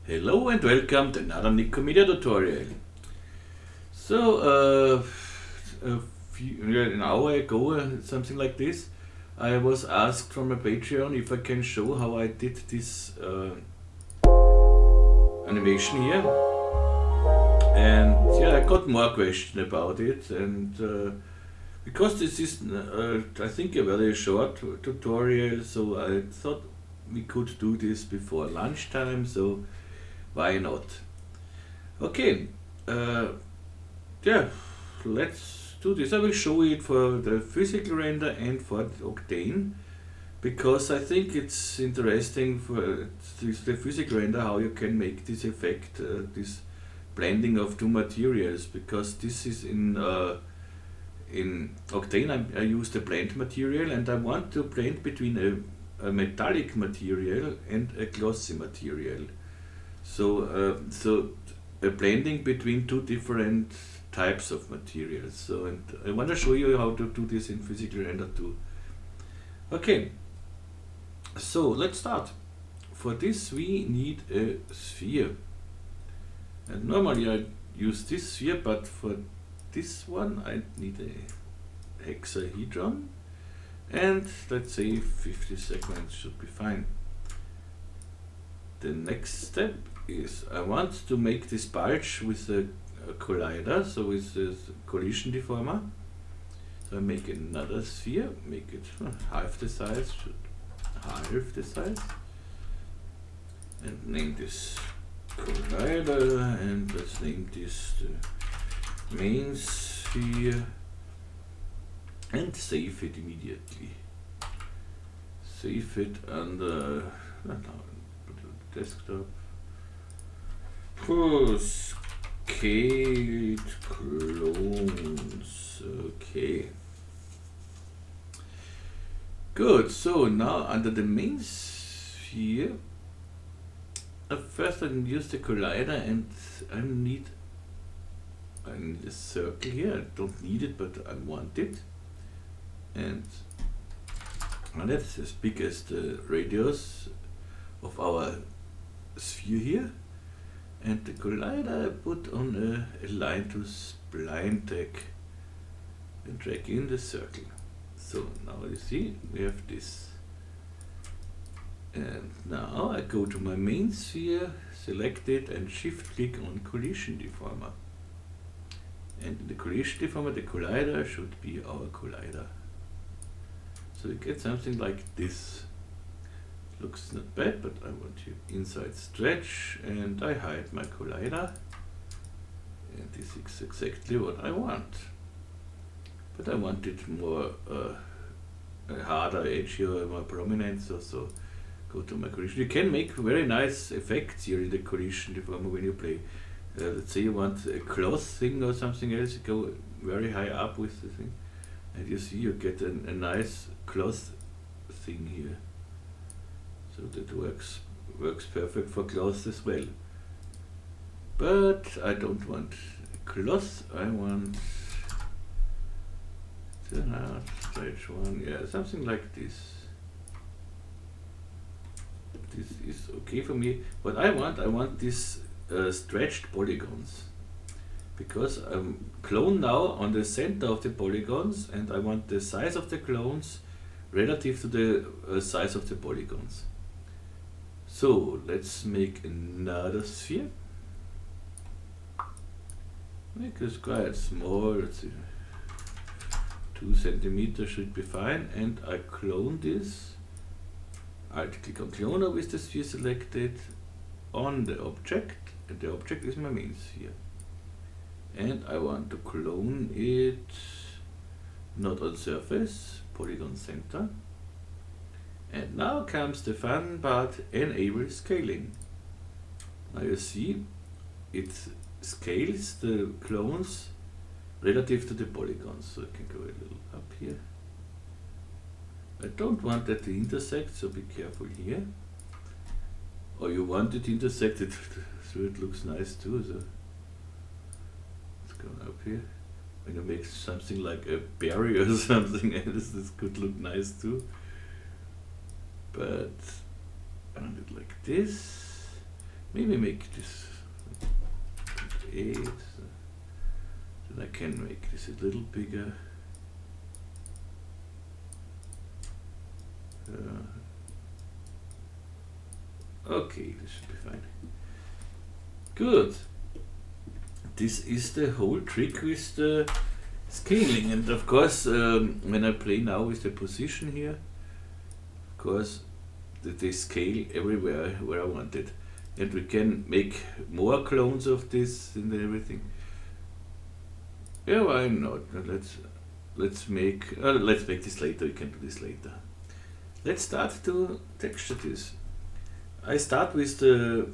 Hello and welcome to another Nikomedia tutorial. So, an hour ago, something like this, I was asked from a Patreon if I can show how I did this animation here. And yeah, I got more questions about it, and because this is, I think, a very short tutorial, so I thought we could do this before lunchtime, so why not? Okay, yeah, let's do this. I will show it for the physical render and for Octane, because I think it's interesting for the physical render how you can make this effect, this blending of two materials, because this is in Octane I use the blend material, and I want to blend between a metallic material and a glossy material. So, a blending between two different types of materials. So, and I want to show you how to do this in physical render too. Okay, so let's start. For this we need a sphere. And normally I use this sphere, but for this one I need a hexahedron. And let's say 50 segments should be fine. The next step is I want to make this bulge with a collider, so with a collision deformer. So I make another sphere, make it half the size, half the size, and name this collider, and let's name this the main sphere, and save it immediately. Save it under desktop. Scaled clones. Okay. Good. So now under the main sphere, first I use the collider, and I need a circle here. I don't need it, but I want it, and that's as big as the radius of our sphere here. And the collider I put on a line to spline tag and drag in the circle. So now you see we have this. And now I go to my main sphere, select it, and shift click on collision deformer. And in the collision deformer, the collider should be our collider. So you get something like this. Looks not bad, but I want to inside stretch, and I hide my collider, and this is exactly what I want. But I want it more a harder, edgier, more prominent, so go to my collision. You can make very nice effects here in the collision deformer when you play. Let's say you want a cloth thing or something else, you go very high up with the thing, and you see you get a nice cloth thing here. So that works perfect for cloth as well. But I don't want cloth, I want the hard stretch one, yeah, something like this. This is okay for me. What I want these stretched polygons, because I'm clone now on the center of the polygons, and I want the size of the clones relative to the size of the polygons. So let's make another sphere. Make this quite small, let's see, 2 centimeters should be fine, and I clone this. Alt click on cloner with the sphere selected on the object, and the object is my main sphere. And I want to clone it not on surface, polygon center. And now comes the fun part, enable scaling. Now you see it scales the clones relative to the polygons, so I can go a little up here. I don't want that to intersect, so be careful here. Or you want it intersected, so it looks nice too. So let's go up here. When you make something like a berry or something else, this could look nice too. But I want it like this. maybe make this 8, then I can make this a little bigger. Okay, this should be fine. Good. This is the whole trick with the scaling, and of course when I play now with the position here, of course they scale everywhere where I want it, and we can make more clones of this and everything. Yeah, why not? Let's make this later. We can do this later. Let's start to texture this. I start with the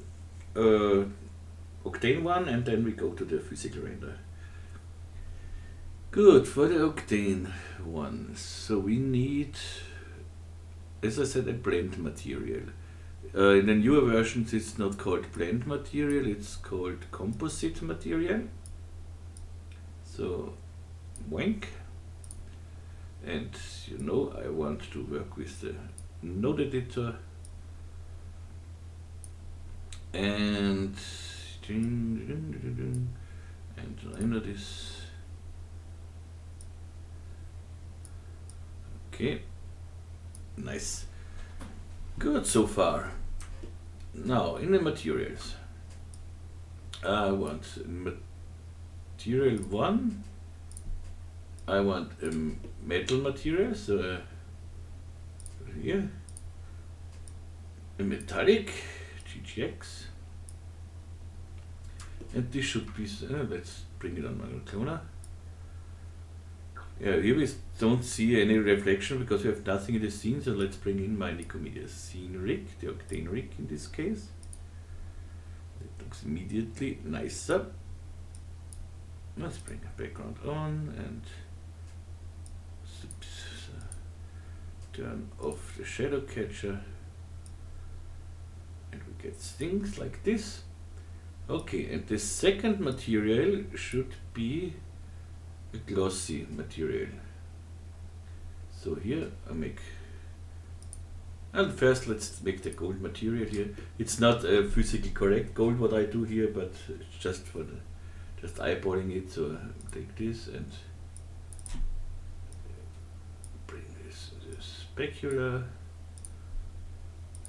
Octane one, and then we go to the physical render. Good, for the Octane one, so we need, as I said, a blend material. In the newer versions it's not called blend material, it's called composite material. So, wank. And you know I want to work with the node editor. And render this. Okay, nice. Good so far. Now in the materials, I want material 1. I want a metal material, so here a metallic GGX, and this should be. Let's bring it on my cloner. Yeah, here we don't see any reflection because we have nothing in the scene, so let's bring in my Nikomedias Scene Rig, the Octane Rig in this case. It looks immediately nicer. Let's bring a background on and turn off the shadow catcher, and we get things like this. Okay, and the second material should be a glossy material. So here I make, and first let's make the gold material here. It's not a physically correct gold what I do here, but it's just for the, just eyeballing it. So I take this and bring this specular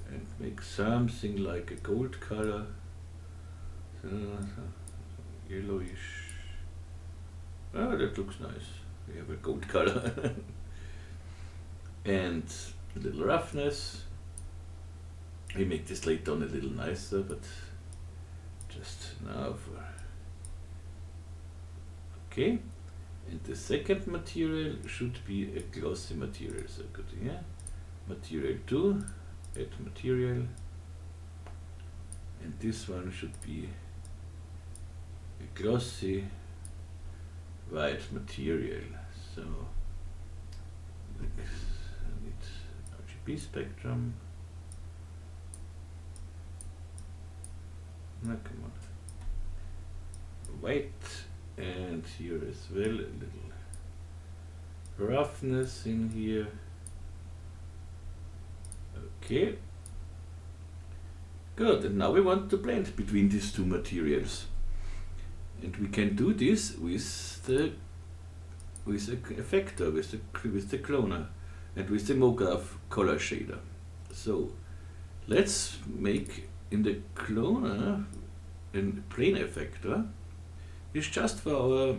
and make something like a gold color, so yellowish. Oh, that looks nice. We have a gold color. And a little roughness. We make this later on a little nicer, but just now for. Okay. And the second material should be a glossy material. So go to here. Material 2. Add material. And this one should be a glossy white material. So I need RGB spectrum. Now come on. White, and here as well a little roughness in here. Okay. Good, and now we want to blend between these two materials. And we can do this with the effector, with the cloner, and with the MoGraph color shader. So let's make in the cloner a plane effector. It's just for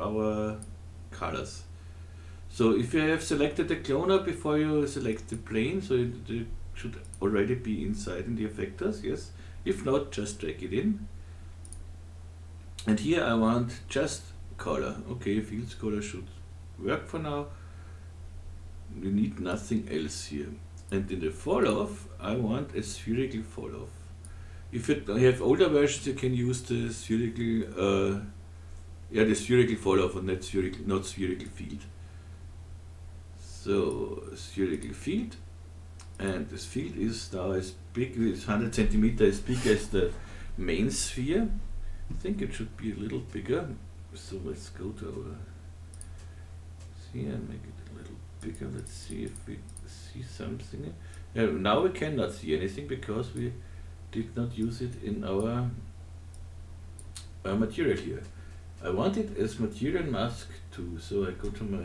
our colors. So if you have selected the cloner before you select the plane, so it should already be inside in the effectors. Yes. If not, just drag it in. And here I want just color. Okay, fields color should work for now. We need nothing else here. And in the fall off, I want a spherical fall off. If you have older versions, you can use the spherical, the spherical fall off and not spherical field. So spherical field, and this field is now as big, it's 100 centimeters as big as the main sphere. I think it should be a little bigger, so let's go to our see and make it a little bigger. Let's see if we see something. Now we cannot see anything because we did not use it in our material here. I want it as material mask too, so I go to my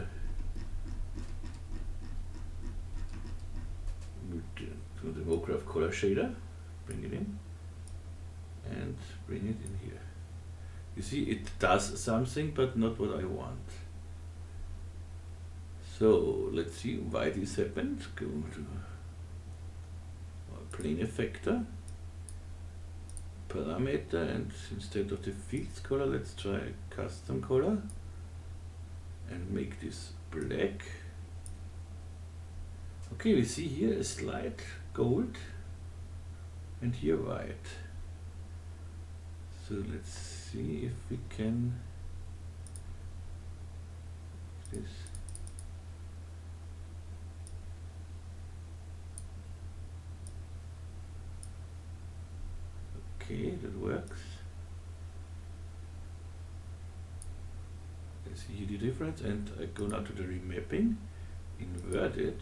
to the MoGraph color shader, bring it in, and bring it in here. You see, it does something, but not what I want. So let's see why this happened. Go to our plane effector, parameter, and instead of the fields color, let's try a custom color and make this black. Okay, we see here a slight gold and here white. So let's see if we can this. Okay, that works. I see the difference, and I go now to the remapping, invert it.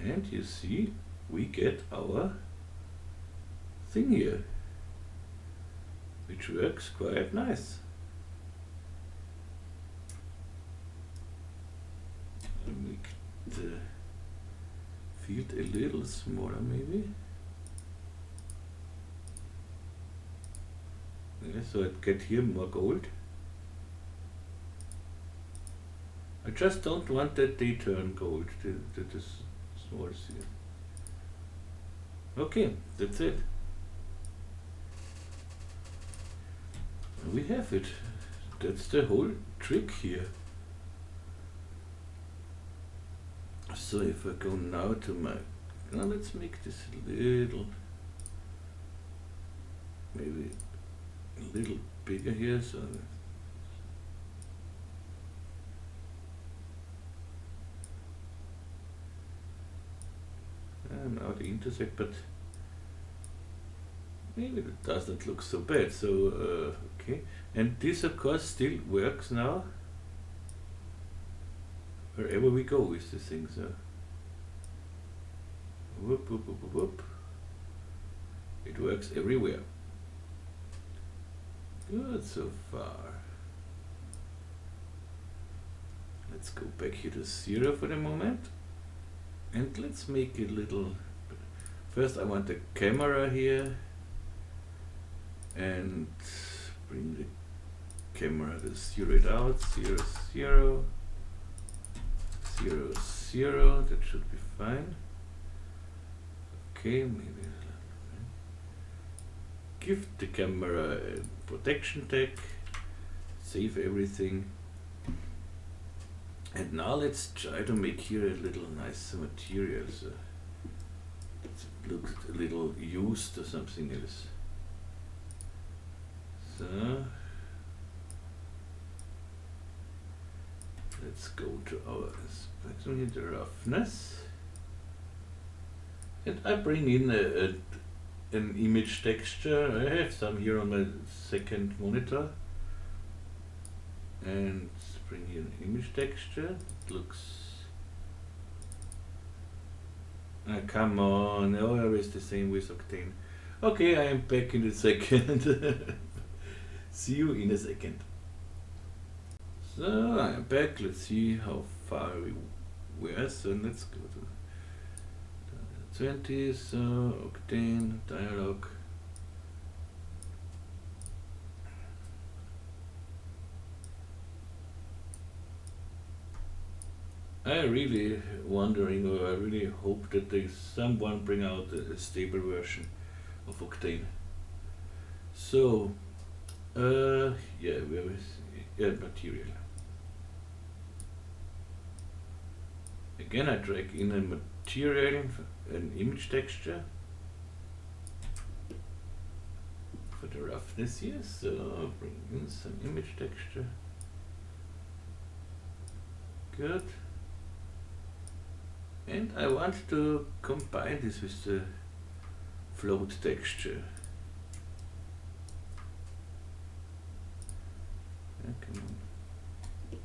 And you see, we get our thing here, which works quite nice. I'll make the field a little smaller maybe. Yeah, so I get here more gold. I just don't want that they turn gold, that is small here. Okay, that's it. We have it. That's the whole trick here. So if I go now to my, now let's make this a little, maybe a little bigger here, so now the intersect, but maybe it doesn't look so bad. So okay, and this of course still works now wherever we go with the thing. So whoop, whoop, whoop, whoop, whoop. It works everywhere. Good so far. Let's go back here to 0 for the moment. And let's make it a little. First I want the camera here and bring the camera to 0 it out, 0, 0, 0, 0, that should be fine. Okay, maybe give the camera a protection tag, save everything. And now let's try to make here a little nice material, so it looks a little used or something else. So let's go to our spectrum here, the roughness, and I bring in an image texture. I have some here on my second monitor, and bring here an image texture. It looks, come on, always the same with Octane. Okay, I am back in a second. See you in a second. So I am back. Let's see how far we were. So let's go to 20. So Octane dialog. I really wondering, or I really hope that someone bring out a stable version of Octane. So, yeah, where is material? Again, I drag in a material, an image texture for the roughness here. So bring in some image texture. Good. And I want to combine this with the float texture. Yeah, come on.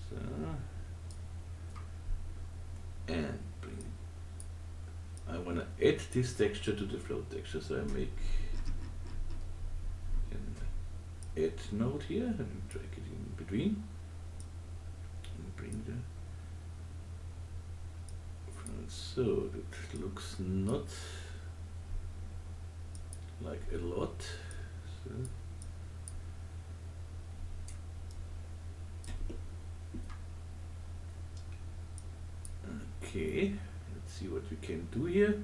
So and bring. I want to add this texture to the float texture, so I make an add node here and drag it in between and bring the float. So that looks not like a lot. So okay, let's see what we can do here.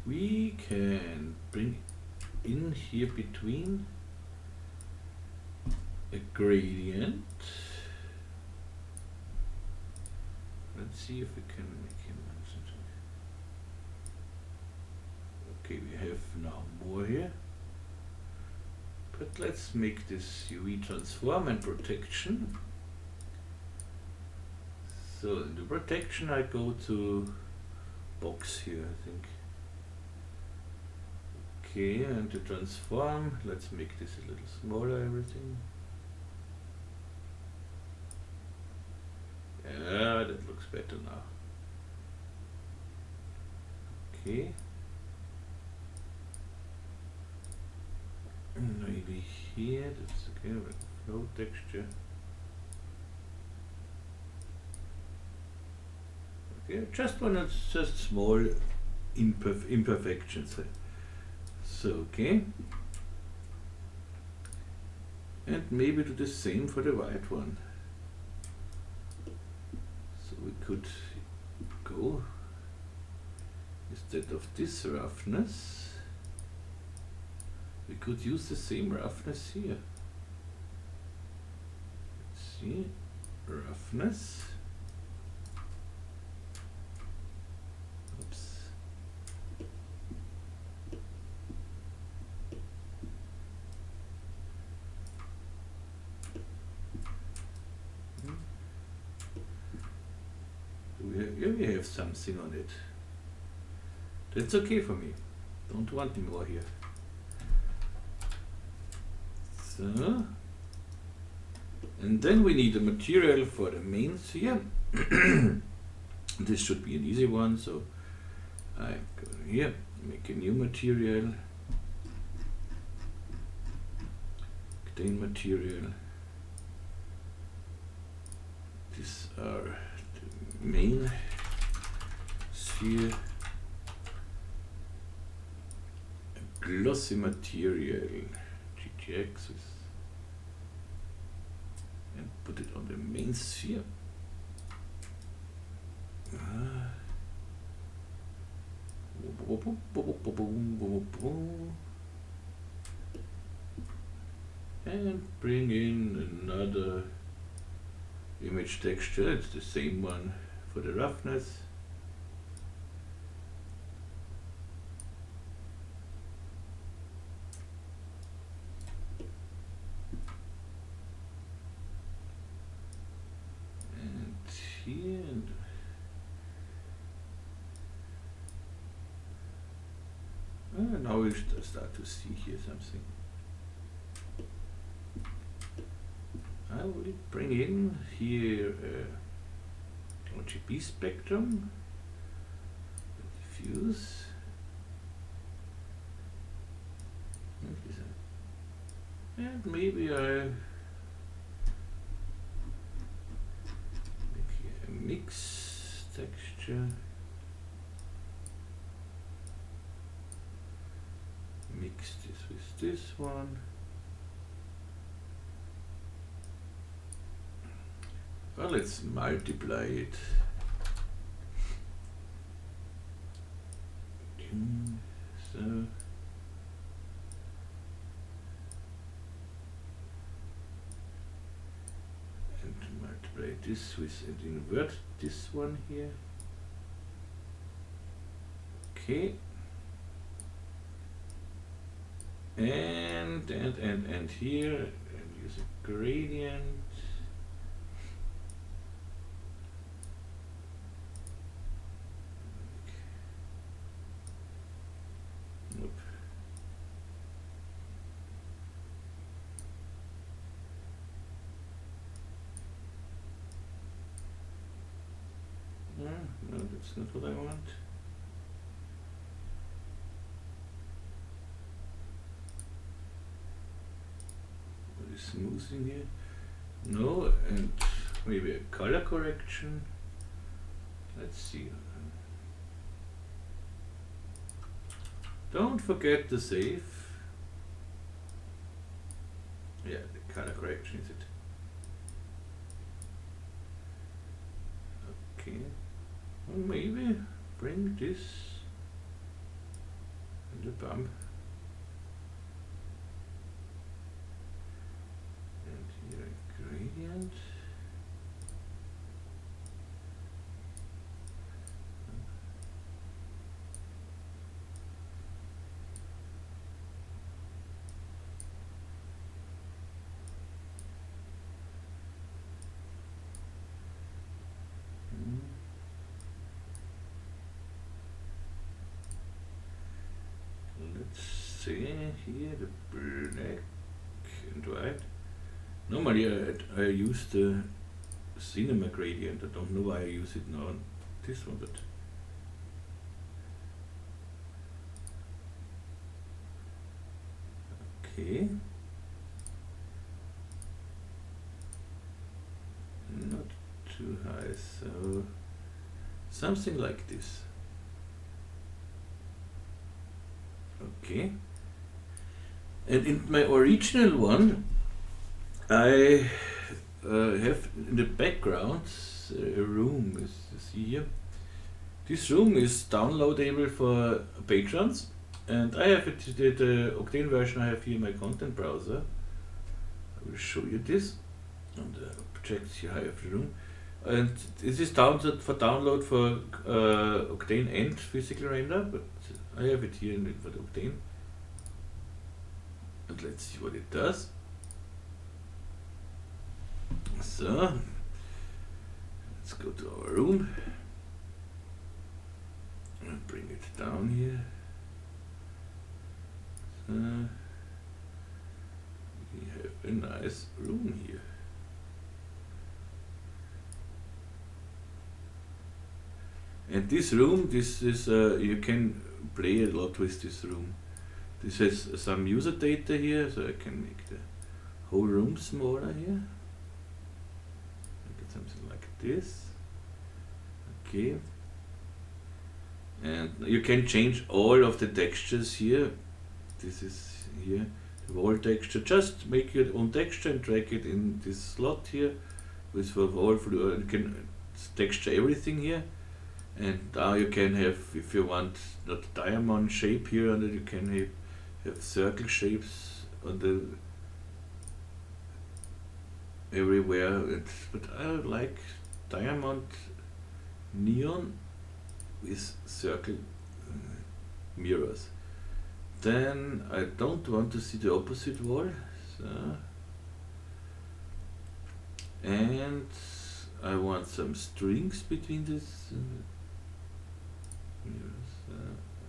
We can bring in here between a gradient. Let's see if we can make him. Okay, we have now more here. But let's make this UV transform and protection. So in the protection I go to box here, I think. Okay, and to transform, let's make this a little smaller, everything. Yeah, that looks better now. Okay. Maybe here, that's okay, with flow texture. Okay, just when it's just small imperfections. So, okay. And maybe do the same for the white one. So we could go, instead of this roughness, we could use the same roughness here. Let's see, roughness. Oops. Here we have something on it. That's okay for me. Don't want any more here. So, and then we need a material for the main sphere. This should be an easy one, so I go here, make a new material, octane material. These are the main sphere. A glossy material. Axis and put it on the main sphere. And bring in another image texture. It's the same one for the roughness. Here and now we start to see here something. I will bring in here RGB spectrum, diffuse, and maybe I mix texture, mix this with this one. Well, let's multiply it. So multiply this with and invert this one here. Okay. And here and use a gradient. Nope. No, that's not what I want. What is smoothing here? No, and maybe a color correction. Let's see. Don't forget to save. Yeah, the color correction is it. Okay. Well, maybe bring this in the bump. And here a gradient. See here the black and white. Normally I use the cinema gradient. I don't know why I use it now on this one, but okay. Not too high, so something like this. Okay. And in my original one, I have in the background a room, as you see here. This room is downloadable for patrons, and I have it, the Octane version I have here in my content browser. I will show you this on the objects here I have the room. And this is download for Octane and physical render, but I have it here for the Octane. And let's see what it does. So, let's go to our room and bring it down here. So, we have a nice room here. And this room, this is you can play a lot with this room. This has some user data here, so I can make the whole room smaller here. Make it something like this. Okay. And you can change all of the textures here. This is here, the wall texture. Just make your own texture and drag it in this slot here with for wall fluid. You can texture everything here. And now you can have, if you want not diamond shape here, and you can have circle shapes on the everywhere. But I like diamond neon with circle mirrors. Then I don't want to see the opposite wall, so, and I want some strings between this.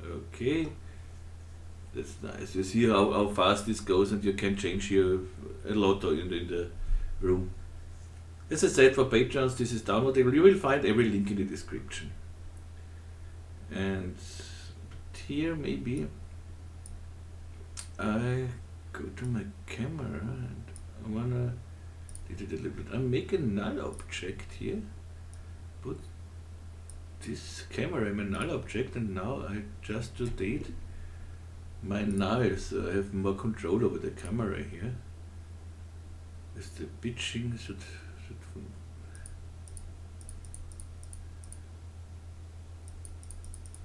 Okay, that's nice. You see how fast this goes, and you can change here a lot in the room. As I said, for patrons this is downloadable. You will find every link in the description. And here maybe I go to my camera and I wanna did it a little bit. I make a null object here. Put this camera in a null object, and now I just rotate my null, so I have more control over the camera here. With the pitching should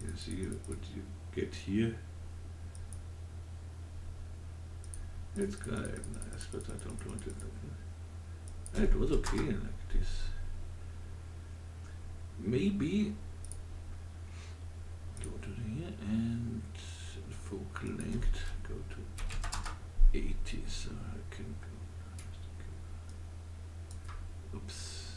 you see what you get here. It's kind of nice, but I don't want it. It was okay like this. Maybe go to here and focal length go to 80, so I can go. Oops.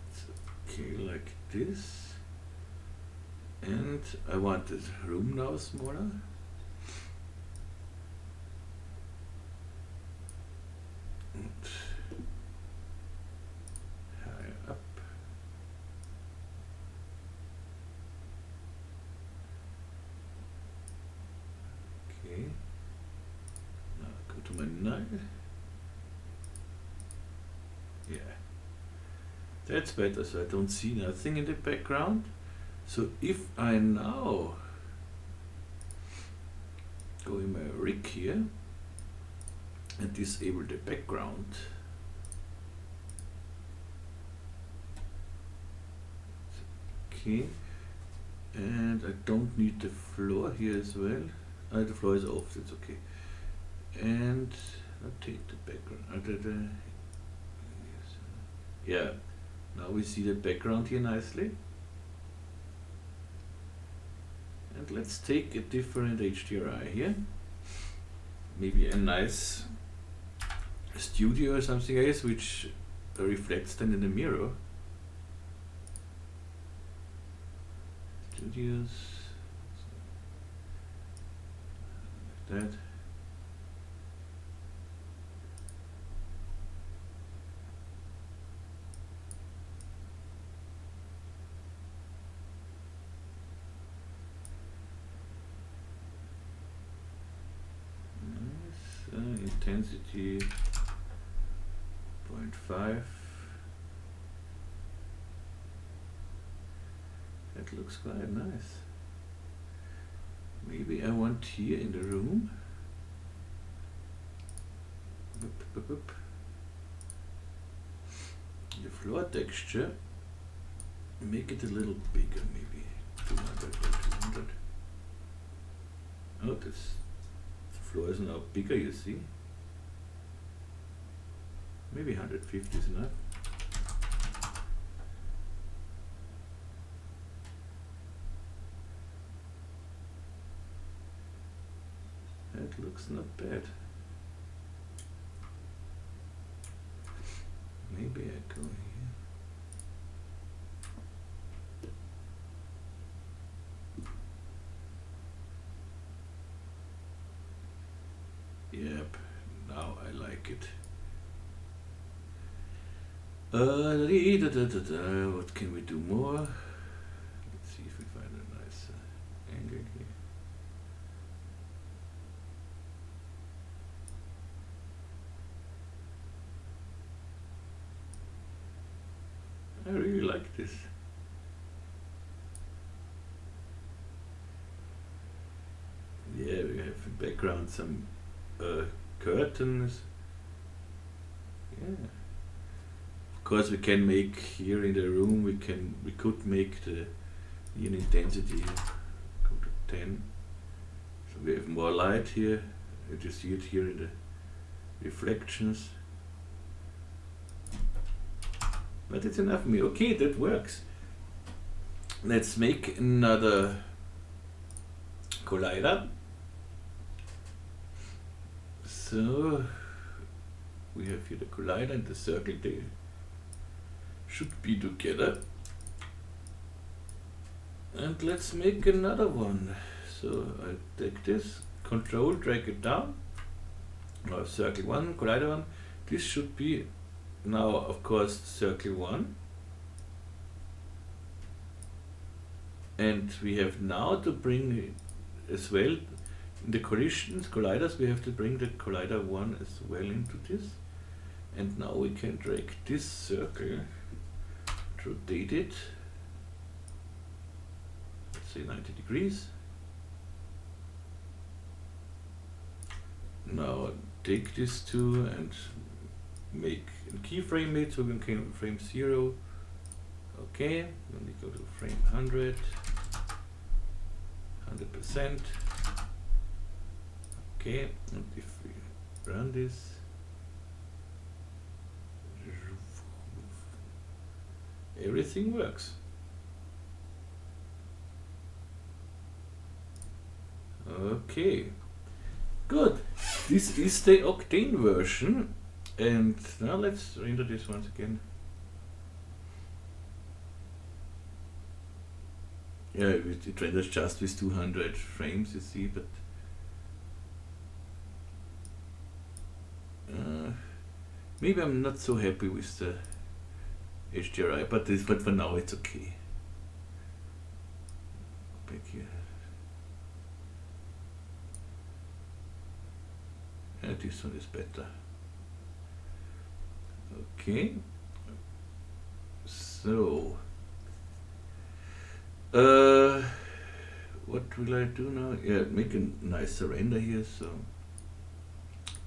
It's okay like this. And I want the room now smaller. file. Yeah, that's better, so I don't see nothing in the background. So if I now go in my rig here and disable the background, okay, and I don't need the floor here as well. The floor is off, that's okay. And I'll take the background. Yeah, now we see the background here nicely. And let's take a different HDRI here. Maybe a nice studio or something else, which reflects then in the mirror. Studios, like that. Intensity 0.5. That looks quite nice. Maybe I want here in the room. The floor texture, make it a little bigger, maybe 200 by 200. Oh, this floor is now bigger, you see. Maybe 150 is enough. That looks not bad. Maybe I go here. Yep, now I like it. What can we do more? Let's see if we find a nice angle here. I really like this. Yeah, we have in background some curtains. Yeah. Of course, we can make here in the room. We could make the intensity go to 10. So we have more light here. You see it here in the reflections. But it's enough for me. Okay, that works. Let's make another collider. So we have here the collider and the circle. They should be together. And let's make another one. So I take this, control, drag it down. Now circle 1, collider 1. This should be now, of course, circle 1. And we have now to bring as well in the colliders, we have to bring the collider 1 as well into this. And now we can drag this circle, rotate it, let's say 90 degrees. Now take this two and make a keyframe it, so we can frame 0. Okay, then we go to frame 100, 100%. Okay, and if we run this, everything works. Okay, good. This is the Octane version, and now let's render this once again. Yeah, it renders just with 200 frames, you see, but maybe I'm not so happy with the HDRI, but for now it's okay. Back here. this one is better. Okay. So, what will I do now? Yeah, make a nice render here. So,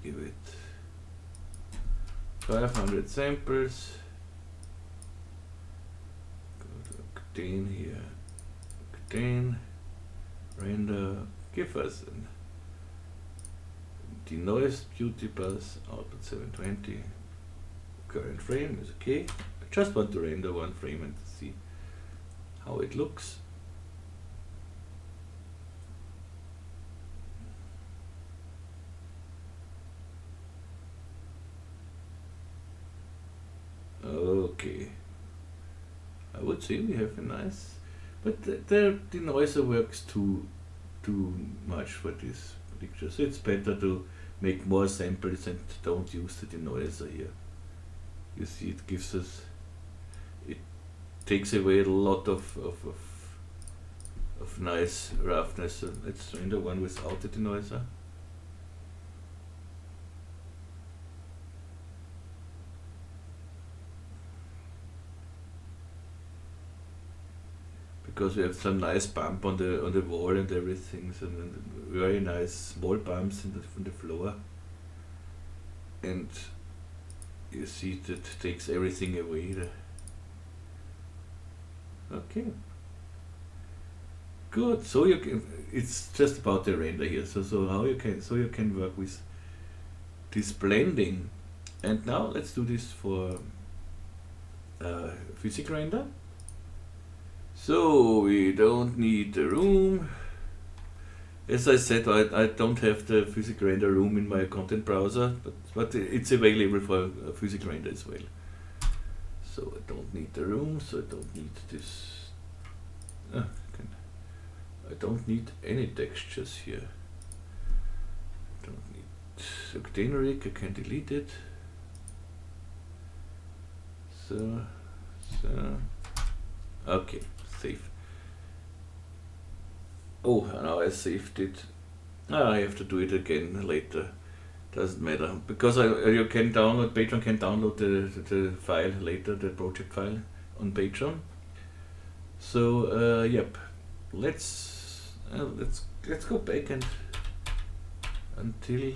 give it 500 samples. Go to Octane here. Octane, render, give us an denoise beauty bus, output 720. Current frame is okay. I just want to render one frame and see how it looks. Okay, I would say we have a nice, but the denoiser works too much for this picture, so it's better to make more samples and don't use the denoiser here. You see, it gives us, it takes away a lot of nice roughness. So let's render one without the denoiser. Because we have some nice bump on the wall and everything, so very nice small bumps from the floor, and you see that takes everything away. Okay, good. So you can, it's just about the render here. So how you can work with this blending, and now let's do this for Physique render. So we don't need the room. As I said, I don't have the Physique render room in my content browser, but it's available for Physique render as well. So I don't need the room, so I don't need this. I don't need any textures here. I don't need OCTANE Rig, I can delete it. So, okay. Save. Oh, now I saved it. I have to do it again later. Doesn't matter, because you can download, Patreon can download the file later, the project file on Patreon. So yep, let's go back and until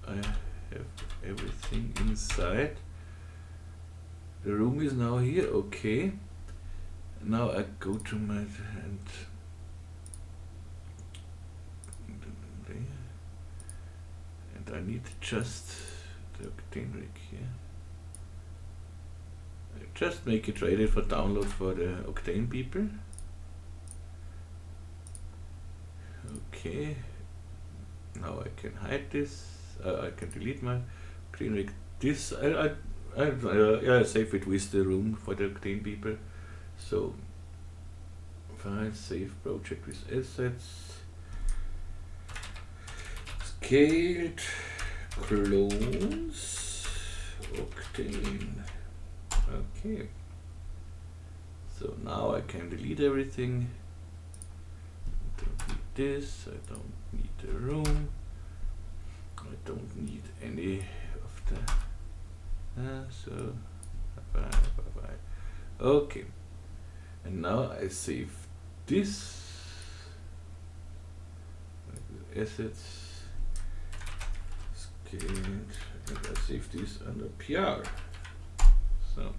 I have everything inside. The room is now here. Okay. Now I go to my and I need just the OCTANE Rig here. I just make it ready for download for the Octane people. Okay. Now I can hide this. I can delete my OCTANE Rig. This I save it with the room for the Octane people. So, file, save project with assets, scaled, clones, Octane. Okay. So now I can delete everything. I don't need this, I don't need the room, I don't need any of the, so, bye. Okay. And now I save this, assets, scaled, and I save this under PR. So,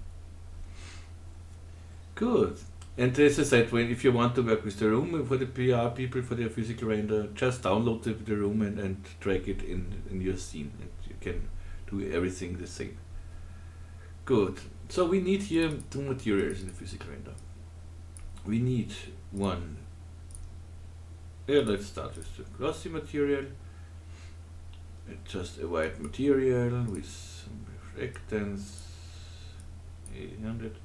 good. And as I said, if you want to work with the room for the PR people, for their physical render, just download the room and drag it in your scene, and you can do everything the same. Good. So we need here two materials in the physical render. We need one. Let's start with the glossy material. It's just a white material with some reflectance, 800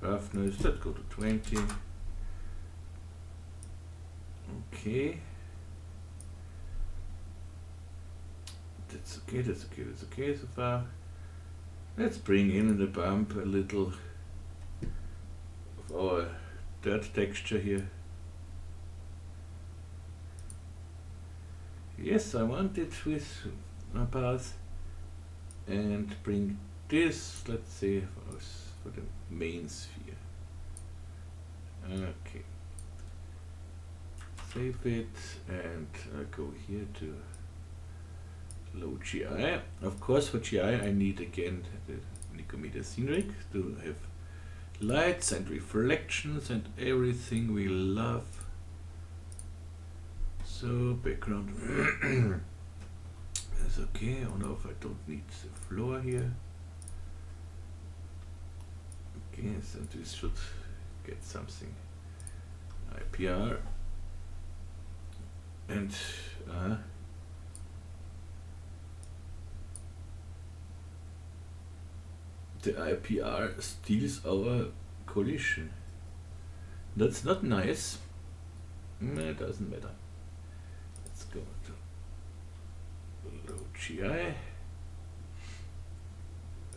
roughness. Let's go to 20. Okay. That's okay so far. Let's bring in the bump a little of our dirt texture here. Yes, I want it with, path and bring this, let's say, for the main sphere. Okay. Save it and go here to load GI. Of course, for GI I need again the Nikomedias Scene Rig to have lights and reflections and everything we love. So background is okay. On off, I don't need the floor here. Okay, so this should get something. IPR and the IPR steals our collision. That's not nice. It doesn't matter. Let's go to load GI,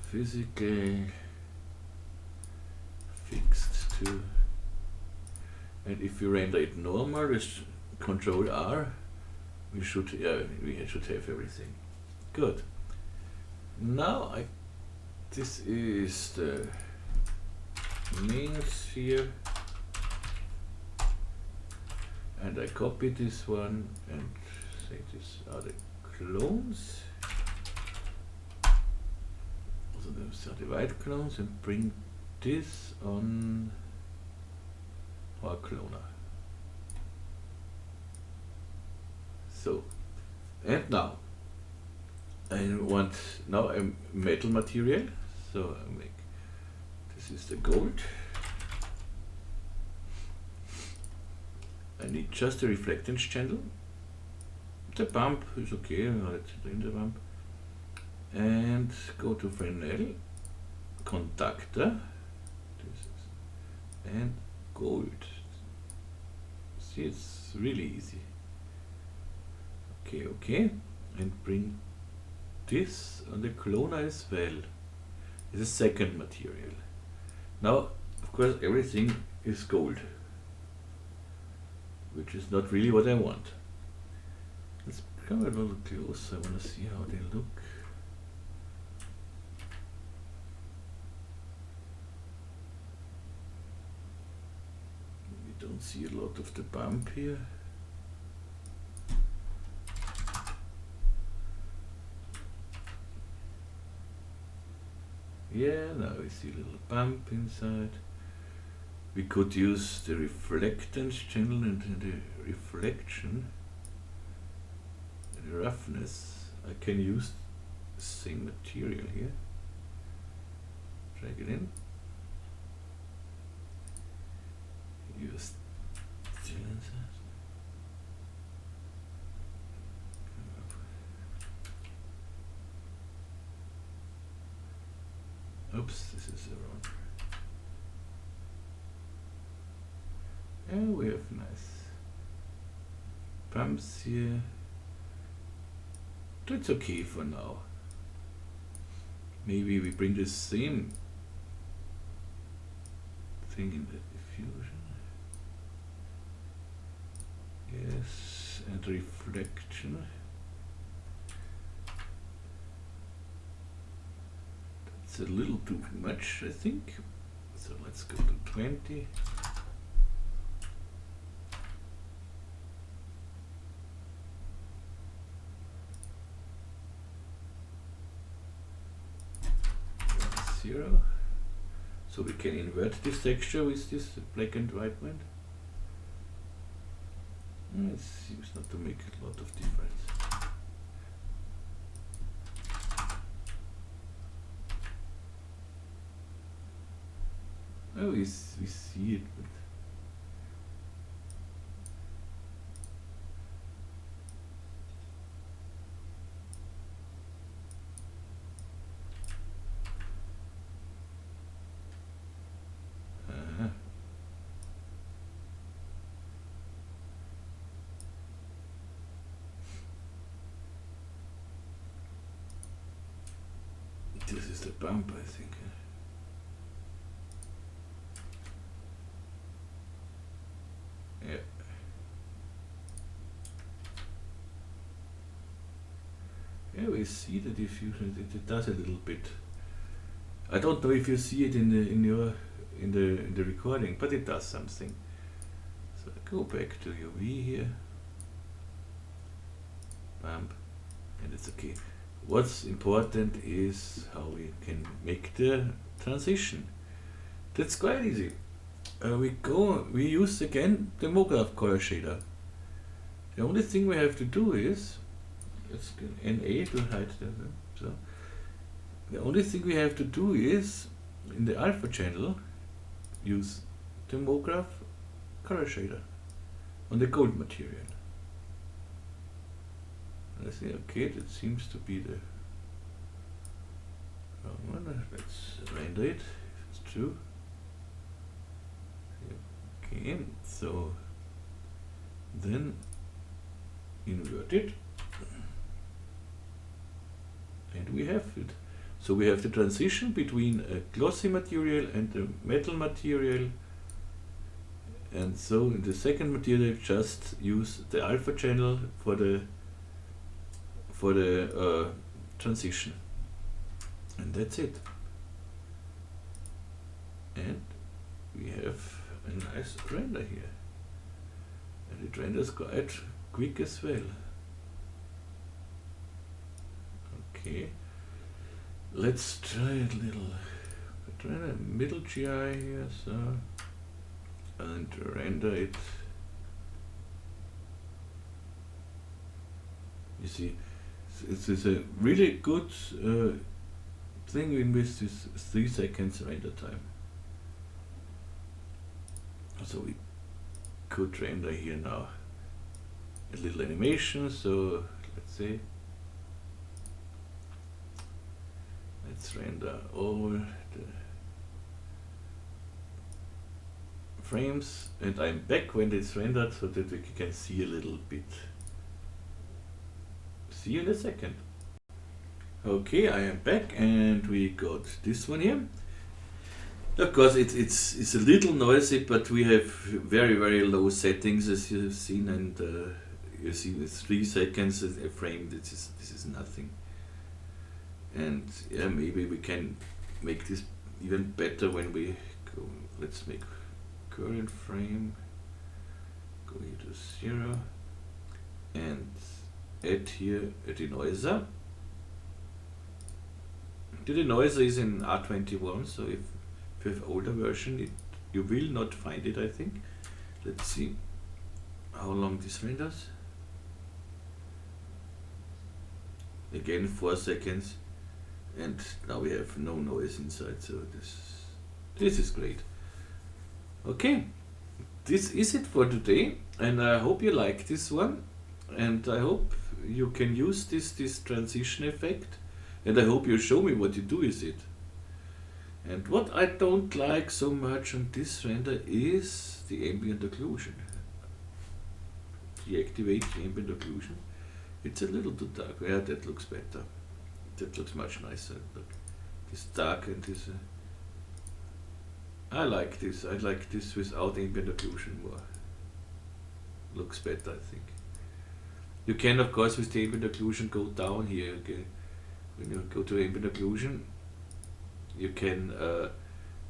physical, fixed to, and if we render it normal with Control R, we should have everything. Good. Now this is the main sphere, and I copy this one and say these are the clones. So those are the white clones, and bring this on our cloner. So, and now I want a metal material, so I make, this is the gold. I need just a reflectance channel. The bump is okay, let's bring the bump. And go to Fresnel, conductor, and gold. See, it's really easy. Okay, and bring this on the cloner as well. It's a second material. Now, of course, everything is gold, which is not really what I want. Let's come a little closer. I want to see how they look. We don't see a lot of the bump here. Yeah, now we see a little bump inside. We could use the reflectance channel and the reflection, the roughness. I can use the same material here. Drag it in. Use silencer. Oops, this is the wrong. And we have nice bumps here. That's okay for now. Maybe we bring the same thing in the diffusion. Yes, and reflection. It's a little too much, I think. So let's go to 20. Zero. So we can invert this texture with this black and white one. It seems not to make a lot of difference. Oh, we see it, but this is the bump, I think. Yeah, we see the diffusion. It does a little bit. I don't know if you see it in the recording, but it does something. So go back to your V here. Bump, and it's okay. What's important is how we can make the transition. That's quite easy. We use again the MoGraph color shader. The only thing we have to do is, let's get NA to hide that. So the only thing we have to do is, in the alpha channel, use the MoGraph color shader on the gold material. I say, okay, that seems to be the wrong one. Let's render it if it's true. Okay, so then invert it, and we have it. So we have the transition between a glossy material and a metal material, and so in the second material just use the alpha channel for the transition, and that's it. And we have a nice render here, and it renders quite quick as well. Okay, let's try a little. Try a middle GI here, so, and render it. You see, this is a really good thing in with this 3 seconds render time. So we could render here now a little animation. So let's say, let's render all the frames, and I'm back when it's rendered so that we can see a little bit. See you in a second. Okay, I am back, and we got this one here. Of course, it's a little noisy, but we have very low settings, as you have seen, and you see it's 3 seconds a frame. This is nothing. And yeah, maybe we can make this even better when we go. Let's make current frame, go here to 0, and add here a denoiser. The denoiser is in R21, so if you have older version, you will not find it, I think. Let's see how long this renders. Again 4 seconds, and now we have no noise inside, so this is great. Okay, this is it for today, and I hope you like this one, and I hope you can use this transition effect, and I hope you show me what you do with it. And what I don't like so much on this render is the ambient occlusion. Deactivate the ambient occlusion. It's a little too dark. Yeah, that looks better. That looks much nicer. Look, this dark and this. I like this. I like this without ambient occlusion more. Looks better, I think. You can, of course, with the ambient occlusion go down here. Okay, when you go to ambient occlusion, you can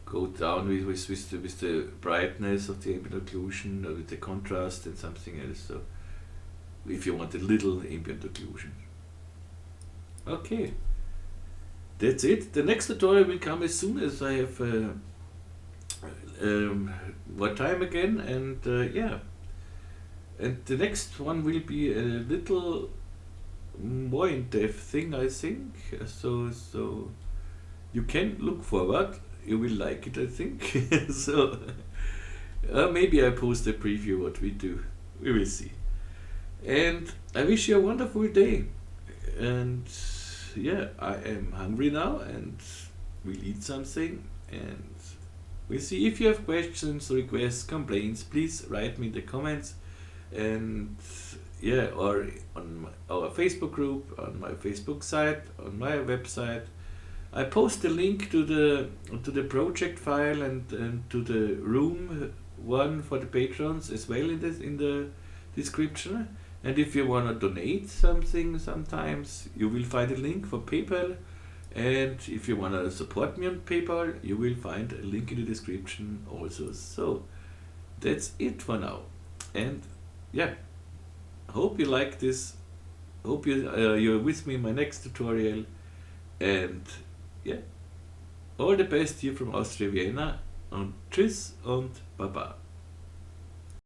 go down with the brightness of the ambient occlusion, or with the contrast and something else. So, if you want a little ambient occlusion. Okay, that's it. The next tutorial will come as soon as I have more time again, and yeah. And the next one will be a little more in-depth thing, I think. So you can look forward. You will like it, I think. So maybe I post a preview what we do. We will see. And I wish you a wonderful day. And yeah, I am hungry now, and we'll eat something. And we'll see. If you have questions, requests, complaints, please write me in the comments. And yeah, or on our Facebook group, on my Facebook site, on my website. I post a link to the project file and to the room one for the patrons as well in the description. And if you want to donate something sometimes, you will find a link for PayPal. And if you want to support me on PayPal, you will find a link in the description also. So that's it for now. And yeah, hope you like this. Hope you're with me in my next tutorial. And yeah, all the best here from Austria, Vienna. Und tschüss und baba.